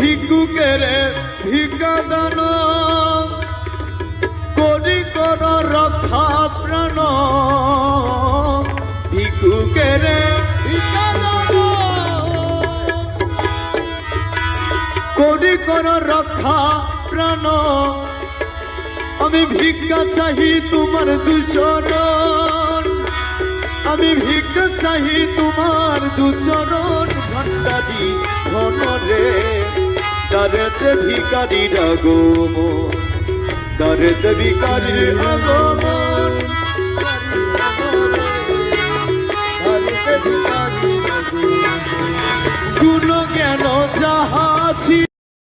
ভিক্ষুকের ভিক্ষা দান করি কর রক্ষা প্রাণ ভিক্ষুকের ভিক্ষা দান করি কর রক্ষা প্রাণ আমি ভিক্ষা চাহি তোমার দুচরণ আমি ভিক্ষা চাহি তোমার দুচরণ ভান্ডারি ধন রে দারেতে ভিকারির আগমন দারেতে ভিকারির আগমন গুণ জ্ঞান